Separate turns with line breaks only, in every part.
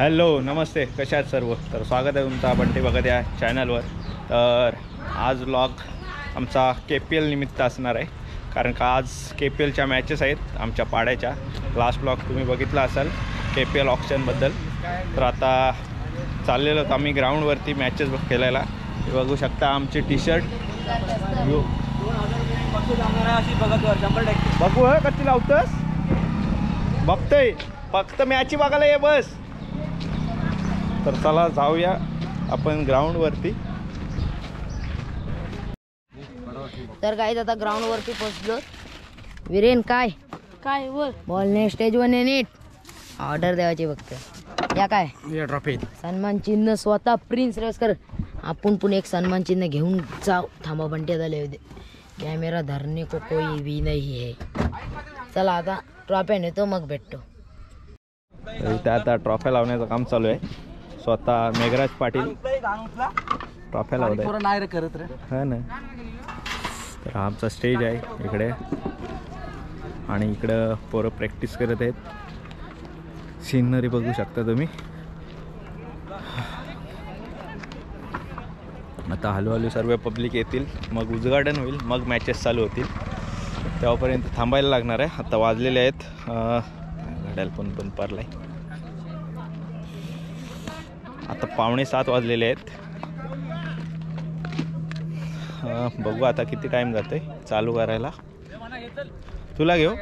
Hello नमस्ते, कशा आहेत सर्व. तर स्वागत आहे तुमचा बंटी बघत या चॅनलवर. तर आज व्लॉग आमचा KPL निमित्त असणार आहे, कारण का आज KPLच्या मॅचेस आहेत आमच्या पाड्याच्या. लास्ट व्लॉग तुम्ही बघितला असाल KPL ऑप्शनबद्दल. तर आता चाललेलो होतो आम्ही ग्राउंडवरती मॅचेस खेळायला. बघू शकता आमचे टी-शर्ट बघू कधी लावतोस बघतोय, फक्त मॅची बघायला ये बस. तर चला जाऊया आपण ग्राउंडवरती.
तर गाईज आता ग्राउंडवरती पोहोचलो. वीरेन काय काय वर बॉलने स्टेजवर नीट ऑर्डर द्यायची फक्त. या काय
ट्रॉफी
सन्मान चिन्ह स्वतः प्रिन्स रेस्कर. आपण पण एक सन्मान चिन्ह घेऊन जाऊ. थांबा बंटी झाले होते. कॅमेरा धरने को कोई भी नहीं है. चला आता ट्रॉफ्या नेतो मग भेटतो.
इथे आता ट्रॉफ्या लावण्याचं काम चालू आहे. स्वतः मेघराज पाटील ट्रॉफ्या लावत आहे ना. तर आमचा स्टेज आहे इकडे आणि इकडं पोरं प्रॅक्टिस करत आहेत. सीनरी बघू शकता तुम्ही. आता हळूहळू सर्व पब्लिक येतील, मग उद्घाटन होईल, मग मॅचेस चालू होतील. तेव्हापर्यंत थांबायला लागणार आहे. आता वाजलेले आहेत घड्याळ पण पारलाय. आता 6:45 वाजलेले आहेत. बघू आता किती टाइम जातोय चालू करायला. तुला घेऊ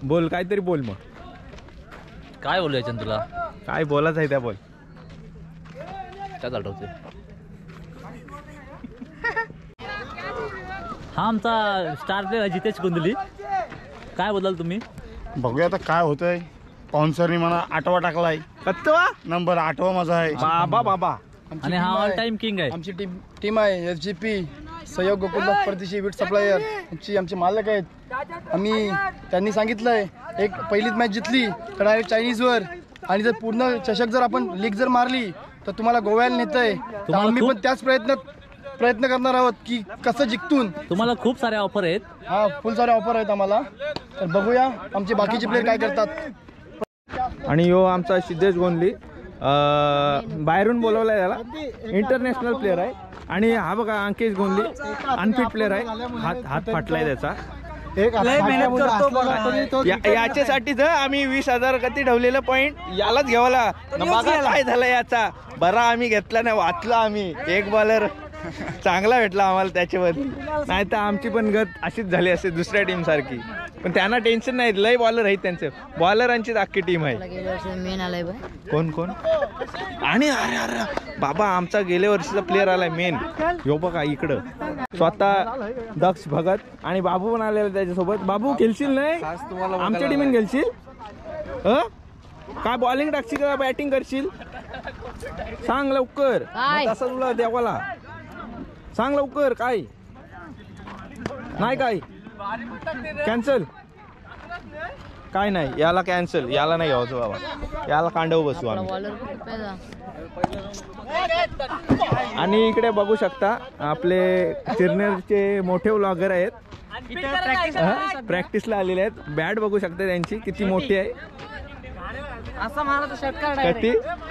बोल, काहीतरी बोल. मग
काय बोलायचं तुला?
काय बोलायचं आहे त्या बोल.
काय आठवते? हा आमचा स्टार प्लेअर जितेश गोंधली. काय बोलाल तुम्ही?
बघूया आता काय होतंय. पाहुणसरनी मला 8वा टाकलाय.
कत्तवा
नंबर 8वा माझा आहे.
बाबा
आणि हा ऑल टाइम किंग आहे.
आमची टीम आहे SGP सहयोग गोकुलदास परदेशी वीट सप्लायर. आमचे मालक आहेत. त्यांनी सांगितलंय एक पहिलीच मॅच जितली तर डायरेक्ट चायनीजवर, आणि जर पूर्ण चषक जर आपण लीग जर मारली तर तुम्हाला गोव्याला नेतंय. तर आम्ही पण त्याच प्रयत्न करणार आहोत की कसं जिंकतून.
तुम्हाला खूप सारे ऑफर आहेत.
हा फुल सारे ऑफर आहेत आम्हाला. तर बघूया आमचे बाकीचे प्लेयर काय करतात.
आणि यो आमचा सिद्धेश गोंधली बाहेरून बोलवलाय. त्याला इंटरनॅशनल प्लेअर आहे. आणि हा बघा अंकेश गोंधली अनफिट प्लेअर आहे. हात फाटलाय त्याचा. याच्यासाठीच आम्ही 20,000 कधी ठेवलेलं पॉईंट यालाच घ्यावाला. बघा काय झालं याचा. बरा आम्ही घेतला नाही, वाचला आम्ही. एक बॉलर चांगला भेटला आम्हाला त्याच्यावर. नाही तर आमची पण गत अशीच झाली असते दुसऱ्या टीम सारखी. पण त्यांना टेन्शन नाही, लय बॉलर आहेत त्यांचे. बॉलरांचीच अख्खी टीम आहे.
मेन आलाय
कोण आणि अरे अरे बाबा आमचा गेल्या वर्षीचा प्लेअर आलाय मेन. यो बघा इकडं स्वतः दक्ष भगत आणि बाबू पण आलेला त्याच्यासोबत. बाबू खेळशील नाही आमच्या टीमने खेळशील? काय बॉलिंग टाकशील का बॅटिंग करशील? सांग लवकर. तसं तुला देवाला सांग लवकर. काय नाही काय कॅन्सल काय नाही. याला कॅन्सल, याला नाही घ्यायचं बाबा. याला कांडव बसू आम्ही. आणि इकडे बघू शकता आपले चिरनेरचे मोठे व्लॉगर आहेत. प्रॅक्टिसला आलेले आहेत. बॅट बघू शकता त्यांची किती मोठी आहे.
असा मला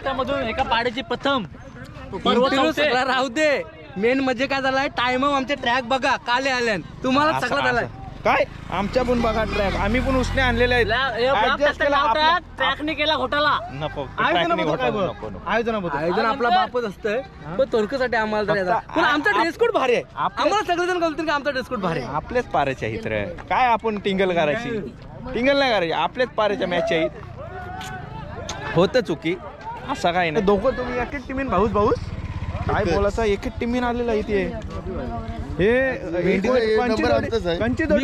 त्यामधून एका पाड्याची प्रथम
राहू दे. मेन म्हणजे काय झालाय, टाइम आमचे ट्रॅक बघा काले आल्यान तुम्हाला सगळं झालाय.
काय आमच्या पण बघा ट्रॅक आम्ही पण उसने आणलेले आहेत.
ट्रॅकने केला घोटाळा.
नको
आयोजन आपला बापच असतंय. पण तोरकसाठी आम्हाला पण आमचा ड्रेस कोड भारी आहे. आम्हाला सगळेजण कळतील की आमचा ड्रेस कोड भारी आहे.
आपलेच पाऱ्याचे आहेत रे. काय आपण टिंगल करायची? टिंगल नाही करायची. आपलेच पाऱ्याच्या मॅच आहेत. होतं चुकी असं काय नाही. दोघं तुम्ही एकच टीमीन भाऊस काय बोलायचं. एकच टीमीन आलेला इथे. हे
मी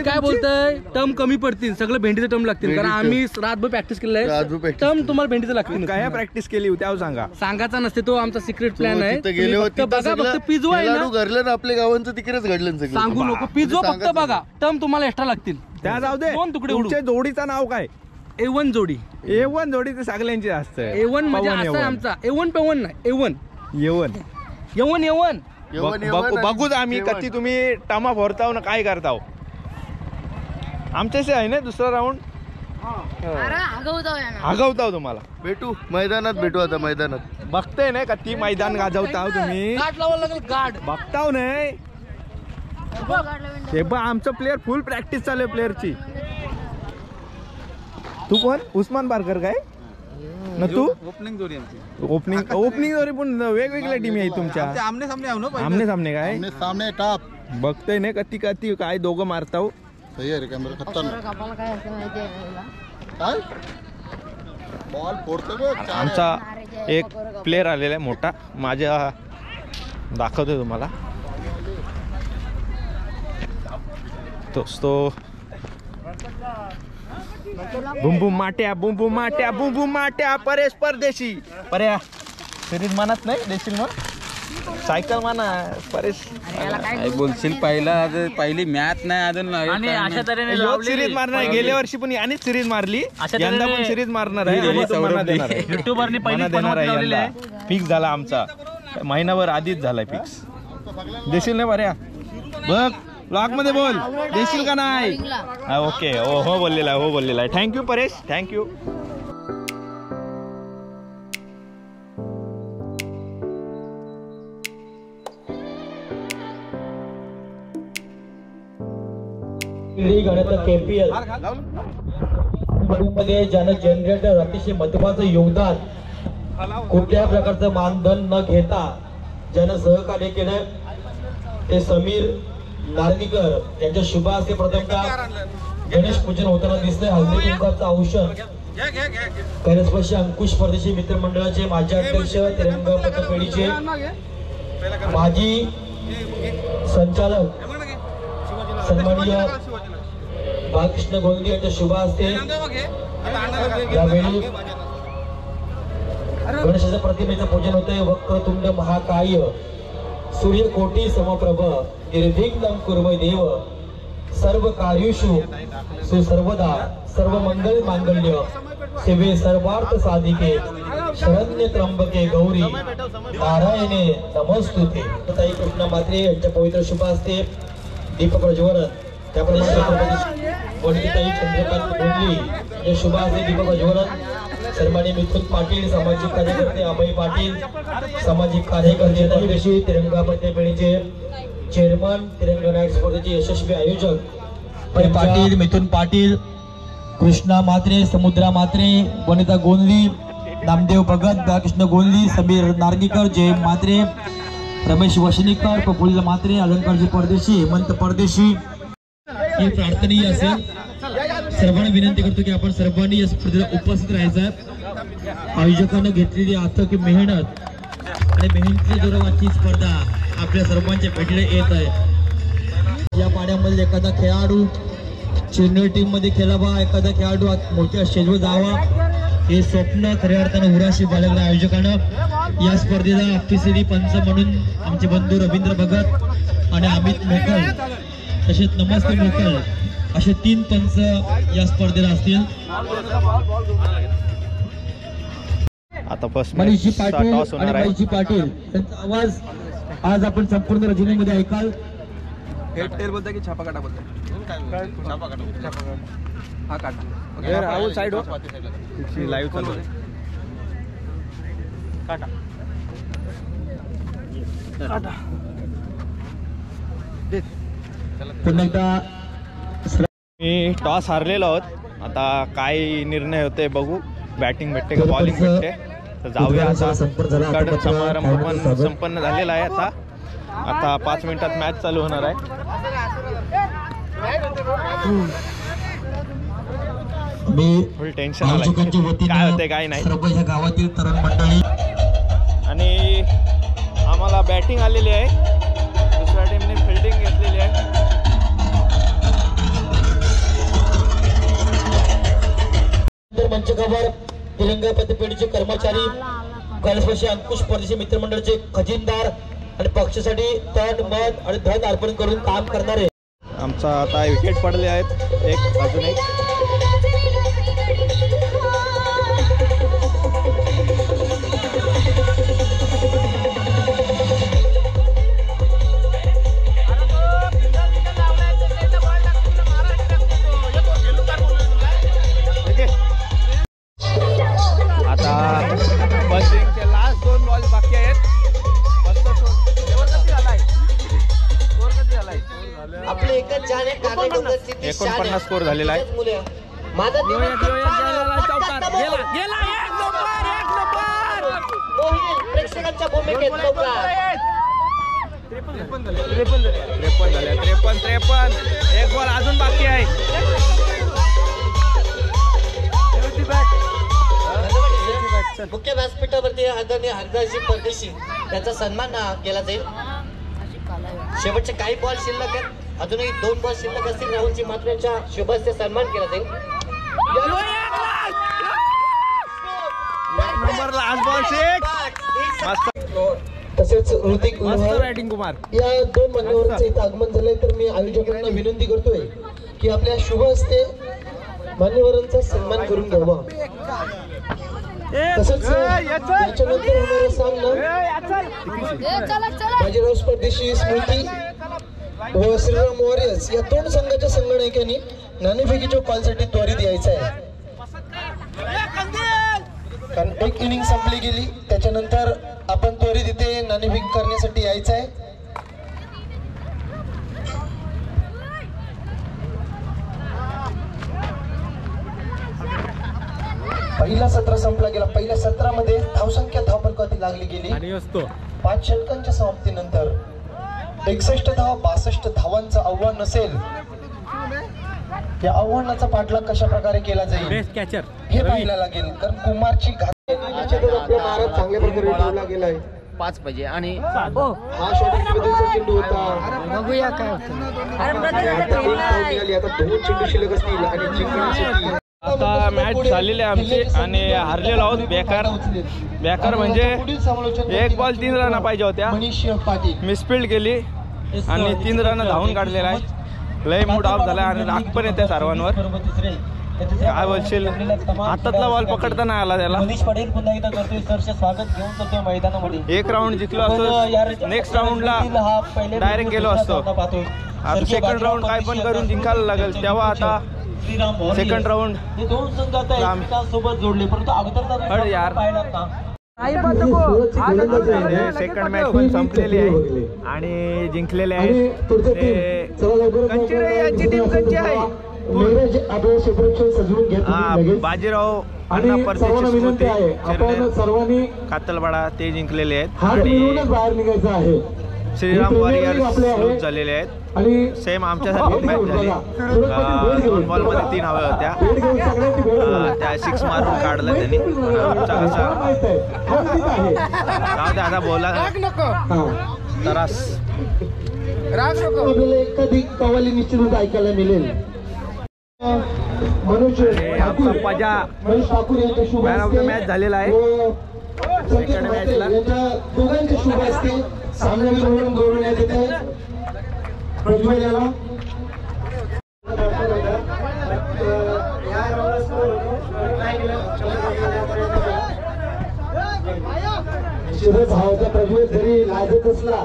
काय बोलतोय, टर्म कमी पडतील. सगळं भेंडीचे टर्म लागतील. कारण आम्ही रातभर प्रॅक्टिस केलेलं आहे. टर्म तुम्हाला भेंडीचं लागतील.
काय प्रॅक्टिस केली होती सांगा.
सांगायचा नसते, तो आमचा सिक्रेट प्लॅन आहे. फक्त पिझ्झा आहे ना
घडलं ना आपल्या गावांचं तिकडेच घडलं.
सांगू नको. पिझ्झा फक्त बघा. टर्म तुम्हाला एक्स्ट्रा लागतील.
त्या जाऊ दे.
2 तुकडे.
तुमच्या जोडीचं नाव काय?
A1 जोडी.
A1 जोडी तर सगळ्यांची असतं.
A1 म्हणजे असं आमचा A1 पेवन नाही. A1
बघूच आम्ही कधी तुम्ही टामा फोरताव ना काय करताव. आमच्याशी आहे ना दुसरा राऊंड. आगवताव तुम्हाला
भेटू मैदानात भेटू आता मैदानात.
बघताय नाही का ती मैदान गाजवताव तुम्ही बघताव नाही हे बघ आमचं प्लेअर फुल प्रॅक्टिस चालू आहे प्लेअरची. तू कोण उस्मान बारकर काय ना तू
ओपनिंग जोडी आमची.
ओपनिंग वरी पण वेगवेगळ्या टीम आहे तुमच्या
आमने सामने
आमने सामने काय
आमने सामने टाप.
बघताय नाही कती कती काय दोघं मारताव.
सही आहे रे कॅमेरा खतरनाक. काय बॉल फोडतो बघ.
आमचा एक प्लेअर आलेला आहे मोठा माझ्या दाखवतोय तुम्हाला तो बुम माट्या बुम माट्या परेश परदेशी पर्या सिरीज म्हणत नाही देशील मग सायकल म्हणा परेश
काय बोलशील पहिली मॅच नाही अजून
आणि अशा तऱ्हेने
सिरीज मारणार आहे. गेल्या वर्षी पण यानेच सिरीज मारली यंदा पण सिरीज मारणार आहे.
युट्यूबरनी पहिली
देणार आहे
लावलेली आहे.
यंदा फिक्स झाला आमचा महिनाभर आधीच झालाय फिक्स. देशील नाही पर्या बघ ब्लॉग मध्ये बोल देशील का नाही. ओके हो बोललेला आहे थँक्यू परेश थँक्यू.
KPL मध्ये ज्यानं जनरेटर अतिशय महत्वाचं योगदान कुठल्या प्रकारचं मानधन न घेता ज्यानं सहकार्य केलं ते समीर नार्गीकर यांच्या शुभ हस्ते प्रथमतः गणेश पूजन होताना दिसतंय. हळदी कुंकाचं औषध कैलासवासी अंकुश परदेशी मित्रमंडळाचे माजी अध्यक्ष तिरंगा पतपेढीचे माजी संचालक सन्माननीय बाळकृष्ण गोंदी यांच्या शुभ हस्ते यावेळी गणेशाच्या प्रतिमेचं पूजन होतंय. वक्रतुंड महाकाय सूर्यकोटी समप्रभ निर्विघ्नं कुर्मय देव सर्व कार्युषु सुसर्वदा सर्व मंगल मांगल्य शिवे सर्वार्थ साधिके शरण्य त्र्यंबके गौरी नारायणे नमस्तुते. ताई कृष्णा म्हात्रे यांच्या पवित्र शुभ हस्ते दीप प्रज्वलन त्याप्रमाणे वनिताई चंद्रकांत गोंधळी या शुभ हस्ते दीप प्रज्वलन. सन्माननीय मिथुन पाटील सामाजिक कार्यकर्ते अभय पाटील सामाजिक कार्यकर्ते तिरंगा पतपेढीचे चेअरमन तिरंगा नाईट स्पर्धेचे यशस्वी आयोजक पाटील मिथुन पाटील कृष्णा म्हात्रे समुद्रा म्हात्रे वनिता गोंधळी नामदेव भगत बाळकृष्ण गोंधळी समीर नार्गीकर जय म्हात्रे रमेश वशनीकर प्रफुल्ल म्हात्रे अलंकारजी परदेशी हेमंत परदेशी ही प्रार्थनीय असेल. सर्वांना विनंती करतो की आपण सर्वांनी या स्पर्धेला उपस्थित राहायचं. आयोजकांनी घेतलेली अथक मेहनत आणि मेहनतीच्या जोरावरची स्पर्धा आपल्या सर्वांच्या भेटीला येत आहे. या पाण्यामध्ये एखादा खेळाडू चेन्नई टीम मध्ये खेळावा एखादा खेळाडू मोठ्या स्टेजवर जावा हे स्वप्न खऱ्या अर्थानं उराशी बाळगलं आयोजकांना. या स्पर्धेला ऑफिशियली पंच म्हणून आमचे बंधू रवींद्र भगत आणि अमित मोकल तसेच नमस्ते मोकल असे 3 पंच या स्पर्धेला असतील.
आता फर्स्ट
मनीषजी पाटील
टॉस
आणि
होणार आहे.
मनीषजी पाटील त्यांचा आवाज आज आपण संपूर्ण रजनीमध्ये ऐकाल.
बोलताय की छापा काटा बोलताय. हा काटा
राहुल साइड हो लाईव्ह चालू आहे.
पुन्हा एकदा
मी टॉस हारलेलो आहोत. आता काय निर्णय होते बघू. बॅटिंग भेटते का बॉलिंग भेटते तर जाऊया. आता उद्घाटन समारंभ पण संपन्न झालेला आहे. आता 5 मिनिटात मॅच चालू होणार आहे.
मी
फुल टेन्शन
आयोजकांच्या
आलं काय होते काय नाही.
सर्व ह्या गावातील तरुण मंडळी
आणि आम्हाला बॅटिंग आलेली आहे. दुसऱ्या टीमने फिल्डिंग घेतलेली आहे.
मंचकावर तिरंगा पतपेढीचे कर्मचारी कैलासवासी अंकुश परदेशी मित्रमंडळाचे खजिनदार आणि पक्षासाठी तन मन आणि धन अर्पण करून काम करणारे.
आमचा आता विकेट पडले आहेत. एक अजून एक
एकच जाण आहे, काने डोंगरची ती शान
49
आहे.
स्कोर झालेला आहे.
तिच्याच मुले आहे. माझा मोहित प्रेक्षकांच्या भूमिकेत चौकार.
53 झाले. 53. एक बॉल अजून बाकी आहे.
मुख्य व्यासपीठावरती आदरणीय हरदासजी परदेशी त्यांचा सन्मान केला जाईल. शेवटचे काही बॉल शिल्लक आहेत, अजूनही 2 बॉल शिल्लक असतील. राहुलजी मात्र यांच्या शुभ हस्ते सन्मान केला जाईल.
Number last ball 6. मस्त
तसेच ऋतिक
मस्त बॅटिंग कुमार.
या 2 मान्यवरांचं इथं आगमन झालंय, तर मी आयोजकांना विनंती करतोय की आपल्या शुभ हस्ते मान्यवरांचा सन्मान करून घ्यावा. तसंच याच्यानंतर होणारा सामना बाजीराव परदेशी स्मृती व श्रीराम वॉरियर्स या 2 संघाच्या संघनायकांनी नाणेफेकीच्या कॉलसाठी त्वरित यायचं आहे, कारण एक इनिंग संपली गेली. त्याच्यानंतर आपण त्वरित इथे नाणेफेक करण्यासाठी यायचं आहे. पहिला सत्र संपला गेला. पहिल्या सत्रामध्ये धावसंख्या धावफलकावरती लागली गेली. 5 षटकांच्या समाप्तीनंतर 61 धावा 62 धावांचं आव्हान असेल. या आव्हानाचा पाठलाग कशा प्रकारे केला जाईल हे पाहायला लागेल, कारण कुमारची आपल्या महाराज चांगल्या प्रकारे ठेवला गेलाय.
5 पाहिजे आणि
हा शॉर्टिंगचा चेंडू होता.
बघूया काय होतं.
आता 2 चेंडू शिल्लक असतील आणि जिंकण्यासाठी
आता मॅच झालेली आहे आमची आणि हारलेलो आहोत. बेकार म्हणजे 1 बॉल 3 रन पाहिजे होत्या. मिसफिल्ड केली आणि 3 रन धावून काढलेला आहे. लय मूड ऑफ झाला आणि राग पण येते सर्वांवर. काय बोलशील, हातातला बॉल पकडता नाही आला त्याला. एक राऊंड जिंकलो असतो, नेक्स्ट राऊंडला डायरेक्ट गेलो असतो. आता सेकंड राऊंड काय पण करून जिंकायला लागेल. तेव्हा आता सेकंड राऊंड
सोबत जोडले, परंतु अगोदर
यार सेकंड मॅच पण संपलेली आहे आणि जिंकलेले आहे. यांची टीम कच्ची आहे. बाजीराव अण्णा परदेशी स्मृती कातलवाडा ते जिंकलेले आहेत आणि श्रीराम वॉरियर्स लूज झालेले आहेत. सेम आमच्यासाठी मॅच झाली. 2 बॉलमध्ये 3 हव्या होत्या, त्या 6 मारून काढलं त्यांनी. आमचा कसा जाऊ आता बोला तरास
एखादी कवाली निश्चित ऐकायला मिळेल.
आमचा पजा मॅन ऑफ द मॅच झालेला आहे. सेकंड मॅचला
दोघांचे शुभ असते. सामन्यावरून गौरवण्यात येते प्रज्वल याला. प्रज्वल जरी लाजत असला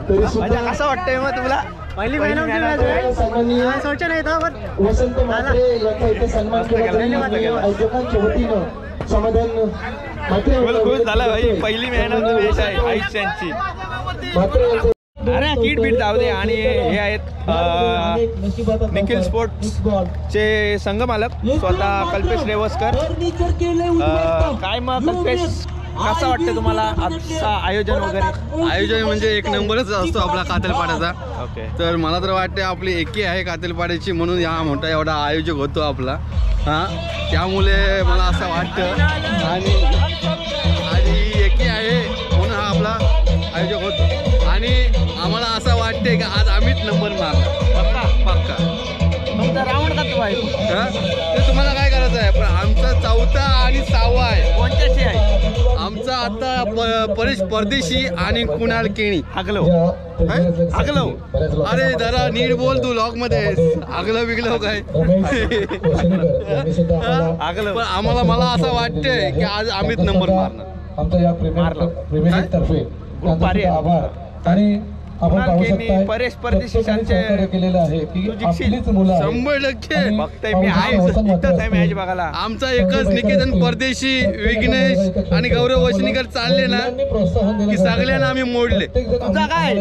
तरी सुद्धा
कसं वाटतंय मग तुला? पहिली
वसंत म्हात्रे यांचा इथे सन्मान केला जाईल. आयोजकांच्या वतीनं समाधान
खुश झाला भाई. पहिली मॅन ऑफ द मॅच आहे आयुष्यांची. अरे किट बीट जाऊ दे. आणि हे आहेत निखिल स्पोर्ट्स चे संघ मालक स्वतः कल्पेश रेवस्कर. काय मग कल्पेश, कसं वाटतं तुम्हाला आजचं आयोजन वगैरे?
आयोजन म्हणजे एक नंबरच असतो आपला कातलपाड्याचा.
ओके.
तर मला तर वाटते आपली एकी आहे कातलपाड्याची, म्हणून हा मोठा एवढा आयोजक होतो आपला. त्यामुळे मला असं वाटतं आणि एकी आहे म्हणून हा आपला आयोजक होतो. आणि आम्हाला असं वाटते की आज आम्हीच नंबर मारला पक्का.
तुमचा राऊंड का तू आहे?
ते तुम्हाला काय करायचं आहे, पण आमचा 4था आणि 6वा आहे.
कोणत्याशी आहे?
आमचा आता परेश परदेशी आणि कुणाल केणी.
आगलो आगलो.
अरे जरा नीट बोल तू लॉक मध्ये. आगलं बिगलं काय
आगलो.
पण आम्हाला मला असं वाटतंय की आज आम्हीच नंबर मारणार.
आमच्या या प्रेमीतर्फे
खूप भारी आहे.
आभार. आणि आपण पाहू
केनी,
शकता
परेश परदेशींचे
केलेलं आहे की
तू जिंकशील.
आपलीच मुलं आहेत.
100%
बघताय मी आहे इथंच आहे मॅच बघायला.
आमचा एकच निकेतन परदेशी, विघ्नेश आणि गौरव वशनीकर चालले ना की सगळ्यांना आम्ही मोडले.
तुझा काय?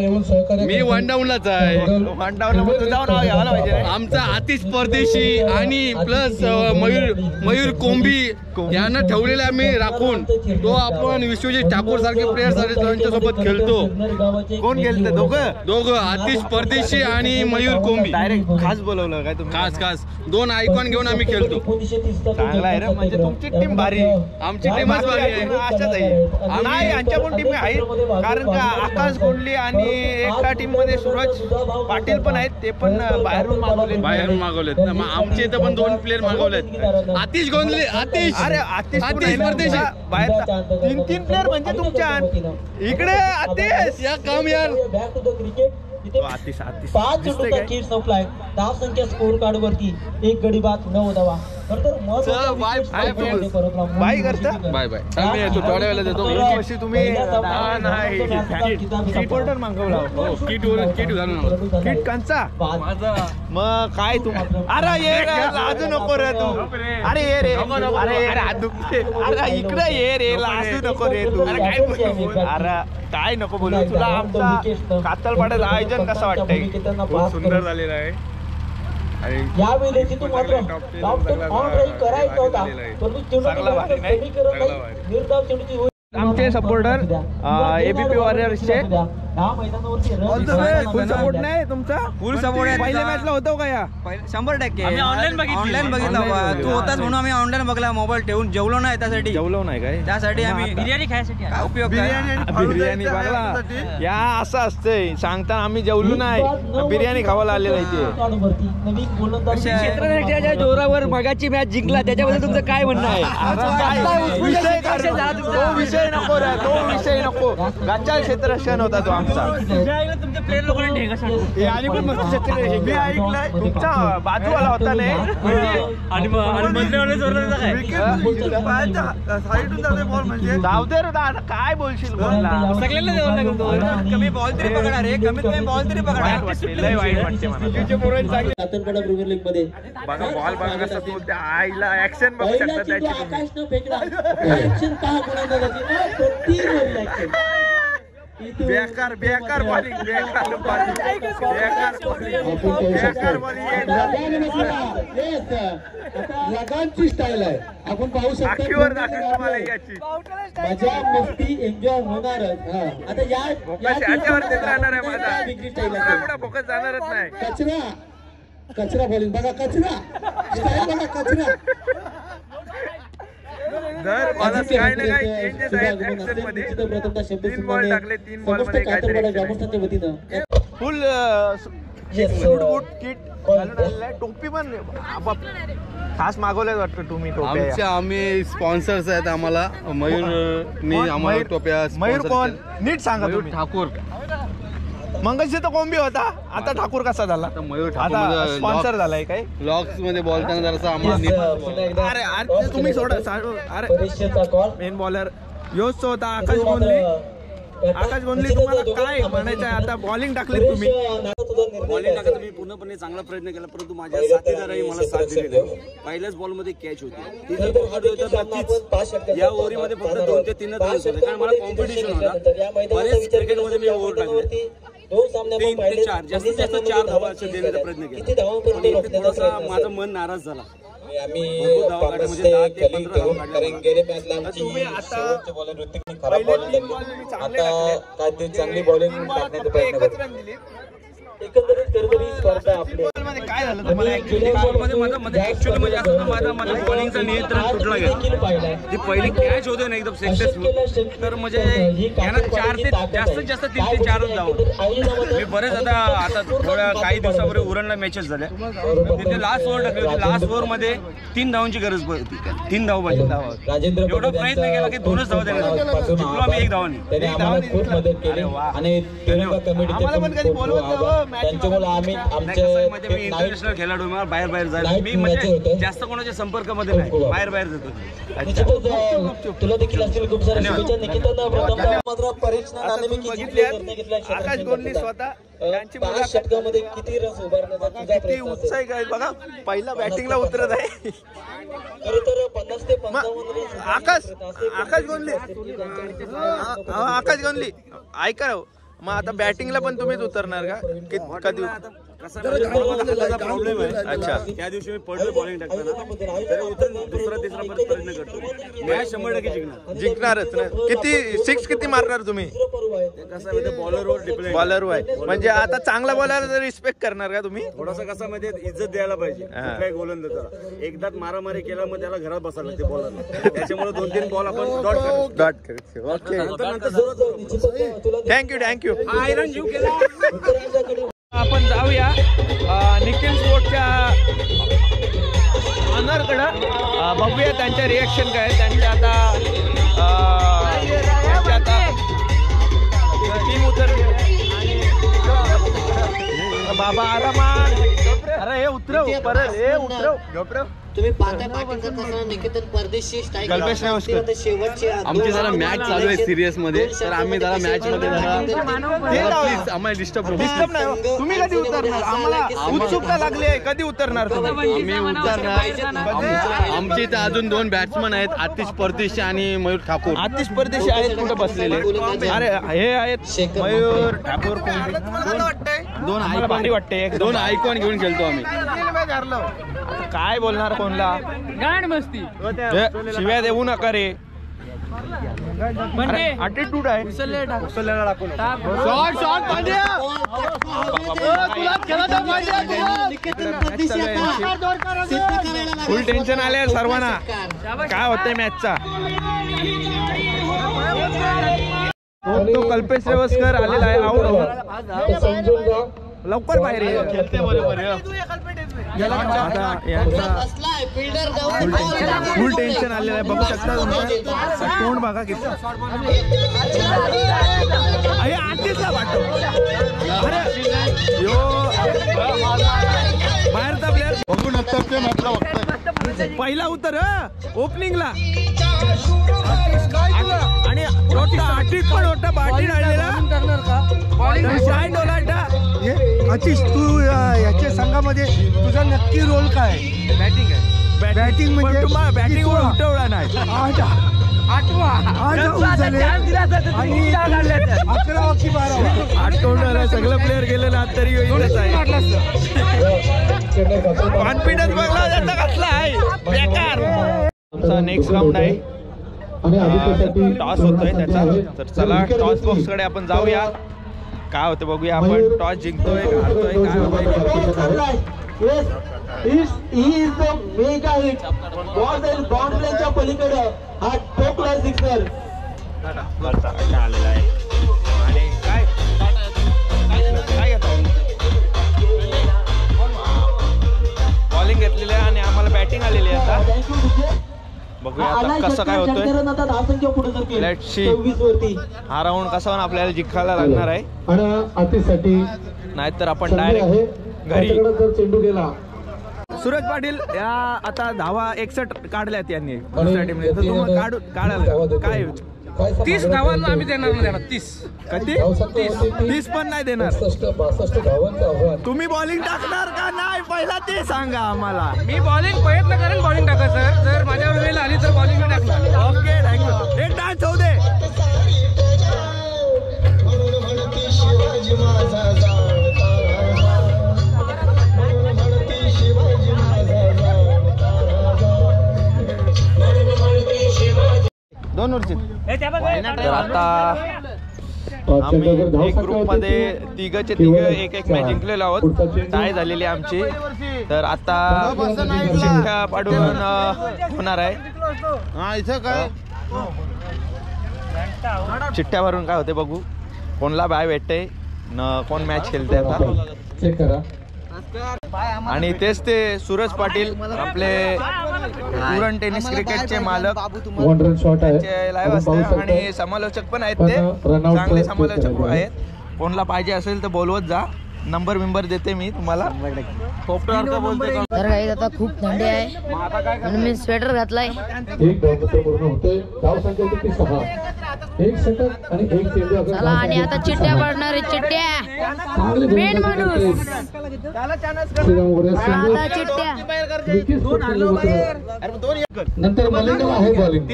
मी वनडाऊनलाच आहे.
वनडाऊनला तुझं नाव घ्यायला पाहिजे रे.
आमचा आतिश परदेशी आणि प्लस मयूर कोंबी यांना ठेवलेले आम्ही राखून तो आपण विश्वजित ठाकूर सारखे प्लेयर्स त्यांच्यासोबत खेळतो.
कोण गेलं
दोघं आतिश परदेशी आणि मयूर कोंबी.
डायरेक्ट खास बोलवलं काय तुम्ही?
खास 2 आयकॉन घेऊन आम्ही खेळतो.
चांगला आहे रे, म्हणजे तुमची टीम भारी.
आमची टीमच भारी आहे.
अशाच आहे. नाही यांच्या पण टीम आहेत, कारण का आकाश कोंडली आणि एका टीम मध्ये सूरज पाटील पण आहेत, ते पण बाहेरून
मागवलेत ना. मग आमचे इथं पण 2 प्लेअर मागवलेत. आतिश गोंधळे, आतिश परदेशी
बाहेरचा 3 प्लेअर म्हणजे तुमच्या इकडे आतिश
या काम यार.
आतिश
5 चेंडूचा खेळ संपलाय. धाव संख्या स्कोर कार्ड वरती 1 गडी बाद 9 धावा.
बाय करता.
Bye bye. आम्ही येतो थोड्या वेळेला देतो.
वर्षी तुम्ही रिपोर्टर मागवला.
किट घालून
किट कंचा
माझा.
मग काय तू? अरे ये रे, लाजू नको रे तू. अरे ये रे, अरे हात दुखते. अरे इकडे ये रे, लाजू नको रे तू. अरे काय बोलू? अरे काय नको बोलू. तुला आमचा कातलपाड्याचं आयोजन कसं वाटतंय?
खूप सुंदर झालेलं आहे.
यावेळी तू मात्र ऑन ड्राईव्ह करायचा होता, परंतु निर्धाव चेंडूची
आमचे सपोर्टर एबीपी वॉरियर्सचे फुल सपोर्ट नाही तुमचा?
फुल सपोर्ट आहे.
पहिल्या मॅचला होतो का? या
100% ऑनलाईन बघितला. तू होताच म्हणून आम्ही ऑनलाईन बघला. मोबाईल ठेवून जेवलो नाही त्यासाठी.
जेवलो नाही काय?
त्यासाठी आम्ही बिर्याणी खायसाठी काय उपयोग?
बिर्याणी बघला या असं असतंय. सांगता आम्ही जेवलो नाही, बिर्याणी खावायला आलेला इथे.
क्षेत्ररक्षणाच्या जोरावर मगाची मॅच जिंकला, त्याच्याबद्दल तुमचं काय म्हणणं आहे?
विषय नको रे, तो विषय नको. गच्चा क्षेत्ररक्षण होता तो आमचा.
तुमच्या प्लेयर लोकांनी ढेंगा सांगतो
आणि पण मस्त क्षेत्ररक्षण मी ऐकलंय तुमचा बाजूवाला होता नाही.
आणि
जाऊ दे रे दादा, काय बोलशील बोलला.
सगळ्यांना कमी बॉल तरी पकडा रे, कमीत कमी बॉल तरी पकडा.
लय वाईट वाटते मला.
कातरपाडा प्रीमियर लीग मध्ये
बघा बॉल बघा कसं तू त्या आईला ऍक्शन बघू शकता त्याची.
आकाशनं फेकला. ऍक्शन पहा कोणाला जाते.
बेकार बेकार बॉलिंग, बेकार बॉलिंग, बेकार बॉलिंग.
लगांची स्टाईल आहे. आपण पाहू
आखीवर दाखवतो तुम्हाला याची.
मजा मस्ती एन्जॉय होणारच. आता
याच्यावर राहणार आहे माझा. एवढा फोकस जाणारच नाही.
कचरा बॉलिंग बघा, कचरा स्टाईल बघा, कचरा.
जर मला काय ना काय चेंजेस आहेत ऍक्शन मध्ये. 3 बॉल टाकले, 3 बॉल मध्ये काहीतरी फुल बूट किट घालून आलेला आहे. टोपी पण खास मागवल्याच वाटतं तुम्ही टोप्या.
आम्ही स्पॉन्सर्स आहेत. आम्हाला मयूरनी आम्हाला टोप्या.
मयूर कोण नीट सांगा तुम्ही.
ठाकूर.
मंगलशी तर कोंबी होता, आता ठाकूर कसा झाला?
मयूर
आता स्पॉन्सर झालाय काय?
लॉक्स मध्ये बोलताना जरासा आम्हाला.
अरे तुम्ही सोडा. अरे मेन बॉलर योच होता आकाश गोंधली. आकाश गोंधली तुम्हाला काय म्हणायचं आहे? आता बॉलिंग टाकली तुम्ही.
बॉलिंग टाकायचा मी पूर्णपणे चांगला प्रयत्न केला, परंतु माझ्या साथीदारांनी मला साथ दिली नाही. पहिल्याच बॉलमध्ये कॅच होती. ती जर पकडली तर नक्कीच या ओव्हरीमध्ये फक्त 2 ते 3 रन्स होते, कारण मला कॉम्पिटिशन होता. बरेच क्रिकेटमध्ये मी ओव्हर टाकले 3 ते 4, जास्तीत जास्त 4 धावा देण्याचा प्रयत्न केला. थोडासा माझं मन नाराज झाला.
चांगली बॉलिंग टाकण्याचा प्रयत्न करतो. एकंदरीत करबरी स्पर्धा आपली
काय झालं तुम्हाला?
माझं बॉलिंगचं नियंत्रण तुटलं गेलं. जी पहिली कॅच होते ना एकदम सक्सेसफुल, तर म्हणजे यांना 4 ते जास्तीत जास्त 3 ते 4 धावा. मी बरेच आता थोड्या काही दिवसापूर्वी उरणला मॅचेस झाल्या, तिथे लास्ट ओव्हर टाकली होती. लास्ट ओव्हर मध्ये 3 धावांची गरज होती. 3 धावा पाहिजे. एवढा प्रयत्न केला की 2च धावा द्यायला जिंकलो आम्ही 1 धावाने.
खूप मदत केली आणि त्यांच्यामुळे आम्ही आमच्या
इंटरनॅशनल खेळाडू मला बाहेर जायला मी म्हणजे जास्त कोणाच्या संपर्कामध्ये नाही बाहेर जातो.
तुला देखील असतील खूप सारे शुभेच्छा. निकितांना प्रथम मात्र परीक्षण
आकाश गोंडली स्वतः त्यांची
षटकामध्ये किती रस उभारण्याचा तुझा
किती उत्साही काय बघा, पहिला बॅटिंगला उतरत आहे.
खरं तर 50 ते 55 रन
आकाश गोंडली ऐका राव, मग आता बॅटिंगला पण तुम्हीच उतरणार का? कधी
प्रॉब्लेम आहे.
अच्छा,
त्या दिवशी मी पडलो बॉलिंग टाकताना तरी उतरून दुसरा तिसरा प्रयत्न करतो. मॅच 100%
जिंकणारच ना. किती सिक्स किती मारणार तुम्ही?
कसं आहे बॉलरवर डिपेंड.
बॉलर आहे म्हणजे आता चांगला बॉलर रिस्पेक्ट करणार का तुम्ही?
थोडासा कसं म्हणजे इज्जत द्यायला पाहिजे कुठल्याही गोलंदाजाला. एकदाच मारामारी केला मग त्याला घरात बसायला लागते बॉलरला. त्याच्यामुळे 2-3 बॉल आपण डॉट करतो. Okay, thank you.
आयरन जीव केला. आपण जाऊया निखिल स्पोर्टच्या ऑनरकडं, बघूया त्यांच्या रिएक्शन काय. त्यांच्या आता टीम उतरली. बाबा आरामात. अरे हे उतरव परत, हे उतरव.
तुम्ही पाहताय बॅटिंग करत असताना निकेतन परदेशी स्ट्राईक
कल्पेश नेवस्कर.
शेवटचे
आमची जरा मॅच चालू आहे सिरियस मध्ये, तर आम्ही जरा मॅच मध्ये प्लीज आम्हाला डिस्टर्ब
नाही. तुम्ही कधी उतरणार? आम्हाला उत्सुकता लागली आहे. कधी उतरणार तुम्ही?
आम्ही उतरणार. आमचे इथे अजून 2 बॅट्समन आहेत, आतिश परदेशी आणि मयूर ठाकूर.
आतिश परदेशी आहेत कुठे बसलेले? अरे हे आहेत मयूर ठाकूर.
दोन
भारी वाटते.
2 आयकॉन घेऊन खेळतो आम्ही.
काय बोलणार कोणला?
गाण मस्ती
शिव्या देऊ नका रे. ॲटिट्यूड आहे. फुल टेन्शन आले सर्वांना. काय होतंय मॅचचा? तो कल्पेश रेवस्कर आलेला आहे आऊट होऊन. लवकर बाहेर खेळते बरोबर. फुल टेन्शन आलेलं आहे. बघू शकता तोंड बघा किती. आतिशला वाटतो. अरे बाहेरचा प्लेअर
बघून ते
पहिला उतर ओपनिंगला. आणि आतिश पण होता बाटी डाळलेला.
आतिश, तू याच्या संघामध्ये तुझा नक्की रोल काय?
बॅटिंग आहे.
बॅटिंग म्हणजे
बॅटिंग उठवला नाही.
11 की 12
आठवड्याला सगळं प्लेअर गेले ना तरी येईलच आहे. कॉन्फिडन्स बघला त्याचा कसला आहे बेकार. आमचा नेक्स्ट राऊंड आहे. टॉस होतोय त्याचा. तर चला टॉस बॉक्स कडे आपण जाऊया. काय होतं बघूया आपण. टॉस जिंकतोय हारतोय काय
होतंय. पलीकडे हा ठोकला सिक्सर
आलेला आहे. आणि काय बॉलिंग घेतलेली आहे आणि आम्हाला बॅटिंग आलेली आहे. आता बघूया आता कसं काय होतंय. लेट्स सी हा राऊंड कसा आपल्याला जिंकायला लागणार आहे. नाहीतर आपण डायरेक्ट घरी. सूरज पाटील या आता धावा 61 काढल्यात यांनी दुसऱ्या टीमने. तर तुम्हाला काढाल काय?
30 धावांना आम्ही देणार नाही. 30
कधी 30 पण नाही देणार. तुम्ही बॉलिंग टाकणार का नाही पहिला ते सांगा आम्हाला.
मी बॉलिंग प्रयत्न करेन बॉलिंग टाकायचं. जर माझ्यावर वेळ आली तर बॉलिंग मी टाकणार.
Okay thank you. एक डान्स होऊ दे. दोन वर्षी. तर आता आम्ही एक ग्रुप मध्ये तिघचे एक मॅच जिंकलेलो आहोत. टाय झालेली आमची. तर आता चिठ्ठ्या पाडून होणार आहे.
इथं काय
चिठ्ठ्या भरून काय होते बघू. कोणला बाय भेटते न कोण मॅच खेळते आता. आणि तेच ते सूरज पाटील आपले पुरण टेनिस क्रिकेटचे मालक लाईव्ह असते आणि समालोचक पण आहेत. ते चांगले समालोचक आहेत. कोणला पाहिजे असेल तर बोलवत जा. नंबर बिंबर देते मी तुम्हाला. सॉफ्टवेअर का बोलते का?
तर काही आता खूप थंडी आहे म्हणून मी स्वेटर घातलाय.
एक धावपत्र पूर्ण होतोय. धाव संख्या किती 6. एक षटक आणि एक चेंडू.
चला आणि आता चिट्ट्या पडणार आहेत. चिट्ट्या मेन माणूस आता चिट्ट्या.
नंतर मलिंगा आहे बॉलिंग.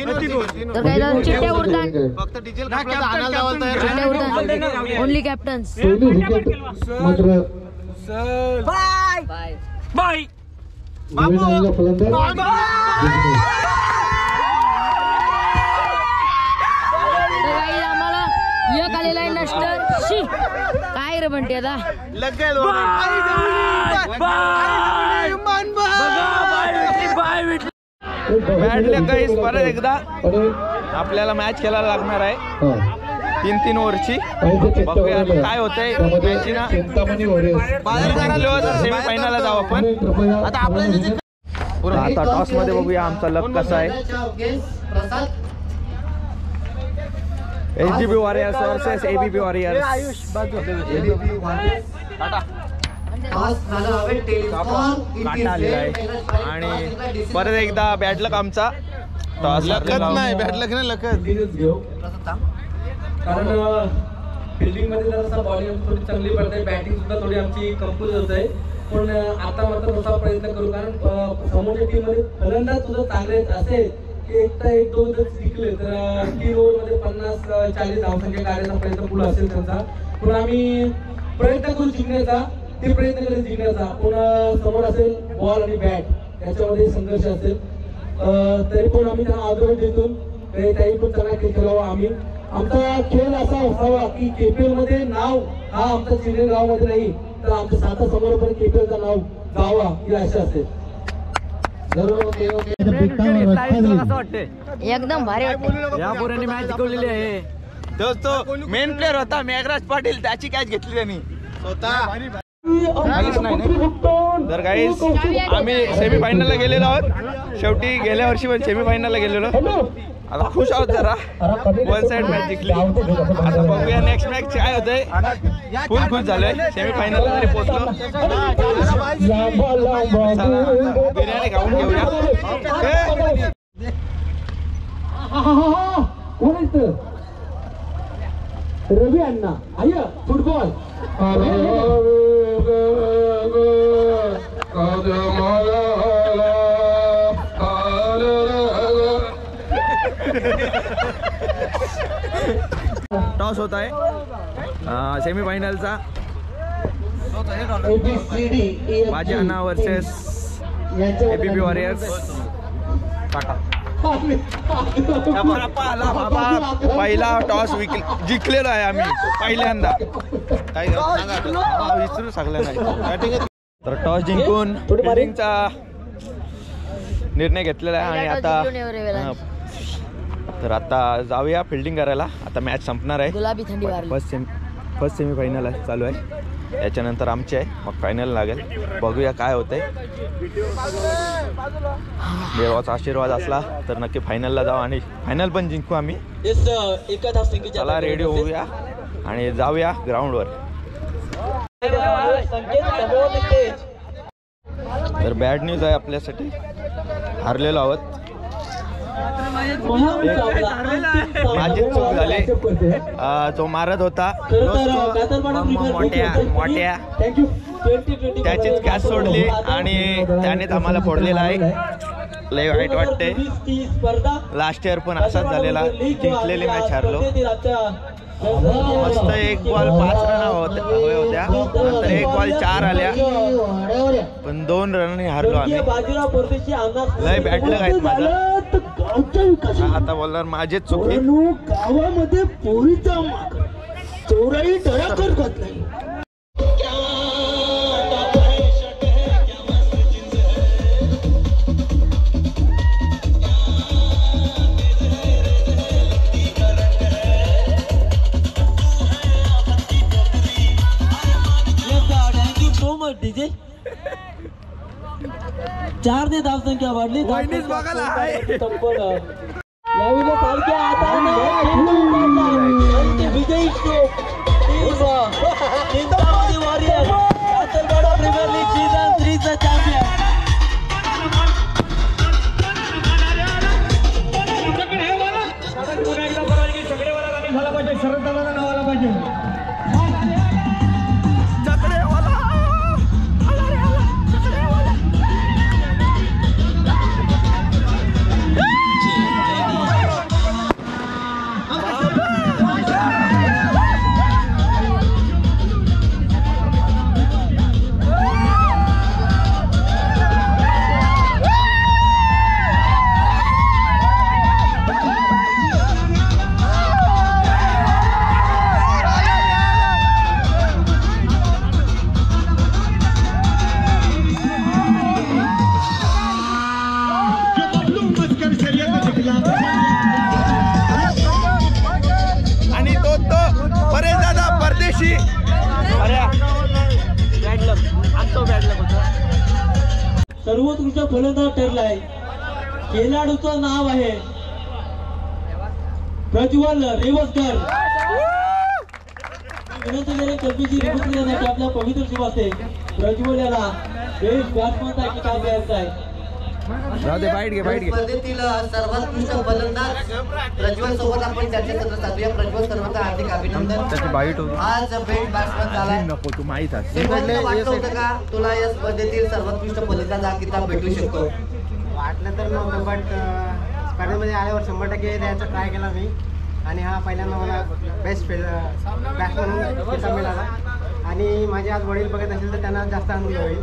तर काही जण चिट्ट्या उडतात. चिट्ट्या उडतात ओनली कॅप्टन्स.
पहिली विकेट मात्र
बाय बाय
फलंदाज
आम्हाला एक आलेला आहे नस्टर. शी काय रे म्हणते आता.
बॅटले काहीच परत एकदा आपल्याला मॅच खेळायला लागणार आहे 3-3 ओव्हरची. बघूया काय होतंय मॅचची ना. सेमीफायनलला जाऊ आपण. आता टॉस मध्ये बघूया आमचा लक कसा आहे. SGB warriors versus ABP warriors. काटा आलेला आहे आणि परत एकदा बॅड लक आमचा. टॉस लकत नाही, बॅड लक नाही लकत.
कारण फिल्डिंग मध्ये जरा बॉलिंग थोडी चांगली पडते. बॅटिंग सुद्धा थोडी आमची कमकुवत होत आहे. पण आता मात्र तसा प्रयत्न करू. कारण समोरच्या टीम मध्ये फलंदाज सुद्धा चांगले असेल की एक दोन जर जिंकले तर 3 ओव्हरमध्ये 50-40 धावसंख्या काढण्याचा प्रयत्न पुढे असेल त्यांचा. पण आम्ही प्रयत्न करू जिंकण्याचा. ते प्रयत्न करेल जिंकण्याचा. पण समोर असेल बॉल आणि बॅट त्याच्यामध्ये संघर्ष असेल. तरी पण आम्ही त्यांना आग्रह देतो काही पण चांगला खेळ खेळावा. आम्ही आमचा खेळ असा असावा की KPL मध्ये नाव हा आमचा चिल्ड्रन गाव मध्ये नाही तर आमच्या साता समोर पण KPLचं नाव गावा ही आशा असेल.
एकदम भारी वाटते.
या पोरांनी मॅच जिंकवलेली आहे. तो मेन प्लेअर होता मेघराज पाटील. त्याची कॅच घेतली त्यांनी स्वतः. तर गाईस आम्ही सेमीफायनलला गेलेलो आहोत. शेवटी गेल्या वर्षी पण सेमीफायनलला गेलेलो. आता खुश आहोत जरा. 1 साइड मॅच जिंकली. आता बघूया नेक्स्ट मॅच काय होतंय. फुल खुश झालोय. सेमीफायनलला तरी पोहोचलो. बिर्याणी खाऊन घेऊया.
रवी अण्णा आय फुटबॉल.
टॉस होत आहे सेमीफायनलचा. माझी अण्णा वर्सेस ABP वॉरियर्स. पहिला टॉस जिंकलेलो आहे आम्ही पहिल्यांदा. काय विसरू शकलं नाही. तर टॉस जिंकून फिल्डिंगचा निर्णय घेतलेला आहे आणि आता तर आता जाऊया फिल्डिंग करायला. आता मॅच संपणार आहे.
गुलाबी थंडी वारली.
फर्स्ट सेमीफायनल चालू आहे. याच्यानंतर आमची आहे मग फायनल लागेल. बघूया काय होतंय. देवाचा आशीर्वाद असला तर नक्की फायनलला जाऊ आणि फायनल पण जिंकू आम्ही. चला रेडी होऊया आणि जाऊया ग्राउंडवर. तर बॅड न्यूज आहे आपल्यासाठी. हारलेलो आहोत. माझी चूक झाली. जो मारत होता मोठ्या त्याचीच कॅच सोडली आणि त्यानेच आम्हाला फोडलेला आहे. लय वाईट वाटते. लास्ट इयर पण असाच झालेला. जिंकलेली मॅच हारलो. मस्त 1 बॉल 5 रन होत्या. नंतर 1 बॉल 4 आल्या पण 2 रनांनी हारलो आम्ही. लय बॅटलक आहेत माझं. आता बोलणार माझेच चुकी.
गावामध्ये पोरीचा चोराई डळा करत नाही.
डीजे 4 ने धावसंख्या वाढली. यावेळी सारख्या हाताने विजयी वॉरियर सर्वोत्कृष्ट फलंदाज ठरलाय. खेळाडूचं नाव आहे प्रज्वल रेवसकर. विनंती करेन कल्पीची रिपोर्ट करण्यासाठी आपल्या पवित्र शिवासे प्रज्वल याला बेस्ट बॅट्समन की काय द्यायचं आहे.
स्पर्धेतील सर्वोत्कृष्ट फलंदाज प्रज्वल सोबत आपण चर्चेसत्र साधूया. प्रज्वल सर्वांचं हार्दिक अभिनंदन. आज बेस्ट बॅट्समन झालाय.
नको तू माहित आहे
वाटलं होतं का तुला या स्पर्धेतील सर्वोत्कृष्ट फलंदाज हा किताब भेटू शकतो?
वाटलं तर नव्हतं, बट स्पर्धेमध्ये आल्यावर 100% द्यायचा ट्राय केला मी आणि हा पहिल्यांदा मला बेस्ट बॅट्समन म्हणून किताब मिळाला. आणि माझे आज वडील बघत असेल तर त्यांना जास्त आनंद होईल.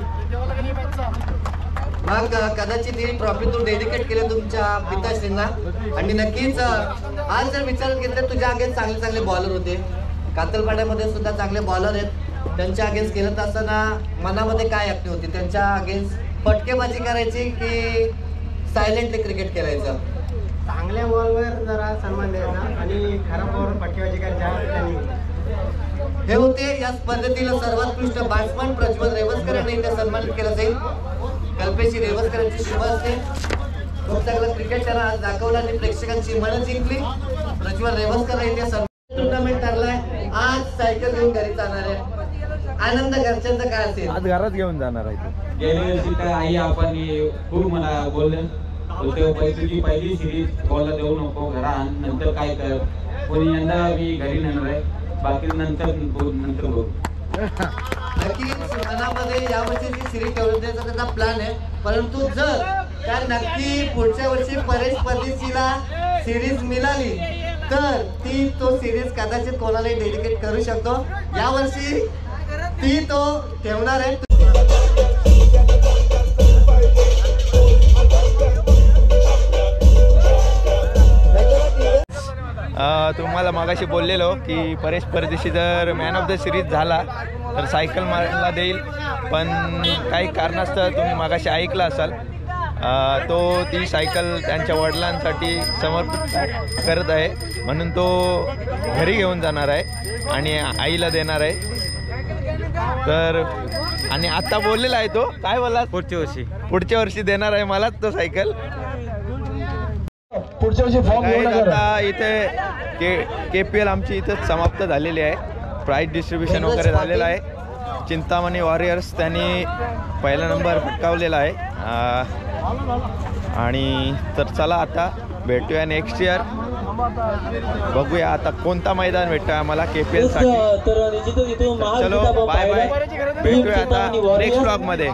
मग कदाचित ही ट्रॉफी तू डेडिकेट केली तुमच्या पिताश्रींना. आणि नक्कीच आज जर विचारात घेतलं तुझ्या अगेन्स्ट चांगले चांगले बॉलर होते, कातलपाड्यामध्ये सुद्धा चांगले बॉलर आहेत. त्यांच्या अगेन्स्ट खेळत असताना मनामध्ये काय आखणी होती? त्यांच्या अगेन्स्ट फटकेबाजी करायची की सायलेंटली क्रिकेट खेळायचं?
चांगल्या बॉलवर जरा सन्मान द्यायचा आणि खराब बॉलवर फटकेबाजी करायची.
हे होते या स्पर्धेतील सर्वोत्कृष्ट बॅट्समन प्रज्वल रेवसकर यांनी इथे सन्मानित केलं जाईल. कल्पेशी रेवसकरांची शुभ असते. खूप चांगला क्रिकेट त्यांना आज दाखवला आणि प्रेक्षकांची मन जिंकली. प्रज्वल रेवसकर इथे टुर्नामेंट ठरलाय. आज सायकल घेऊन घरी जाणार आहे. आनंद घरच्यांचा काय असेल?
आज घरात घेऊन जाणार आहे.
गेल्या वर्षी तर आई आपण खूप मला बोलले तुझी पहिली सिरीज बॉलला देऊ नको घरा, नंतर काय कर. कोणी यंदा मी घरी नेणार आहे, बाकी नंतर बघू.
नक्कीच मनामध्ये यावर्षीची सिरीज ठेवण्याचा त्याचा प्लॅन आहे. परंतु जर त्या नक्की पुढच्या वर्षी परेश परदेशीला सिरीज मिळाली तर ती तो सिरीज कदाचित कोणालाही डेडिकेट करू शकतो. यावर्षी ती तो ठेवणार आहे.
तुम्हाला मागाशी बोललेलो की परेश परदेशी जर मॅन ऑफ द सिरीज झाला तर सायकल मला देईल, पण काही कारणास्तव तुम्ही मागाशी ऐकलं असाल तो ती सायकल त्यांच्या वडिलांसाठी समर्पित करत आहे, म्हणून तो घरी घेऊन जाणार आहे आणि आईला देणार आहे. तर आणि आता बोललेला आहे तो, काय बोलला, पुढच्या वर्षी देणार आहे मलाच तो सायकल.
पुढच्या वर्षी फॉर्म
आता इथे KPL आमची इथंच समाप्त झालेली आहे. प्राईज डिस्ट्रीब्युशन वगैरे झालेलं आहे. चिंतामणी वॉरियर्स त्यांनी पहिला नंबर पटकावलेला आहे. आणि तर चला आता भेटूया नेक्स्ट इयर. बघूया आता कोणता मैदान भेटतोय आम्हाला KPL साठी. चलो बाय बाय, भेटूया आता नेक्स्ट ब्लॉग मध्ये.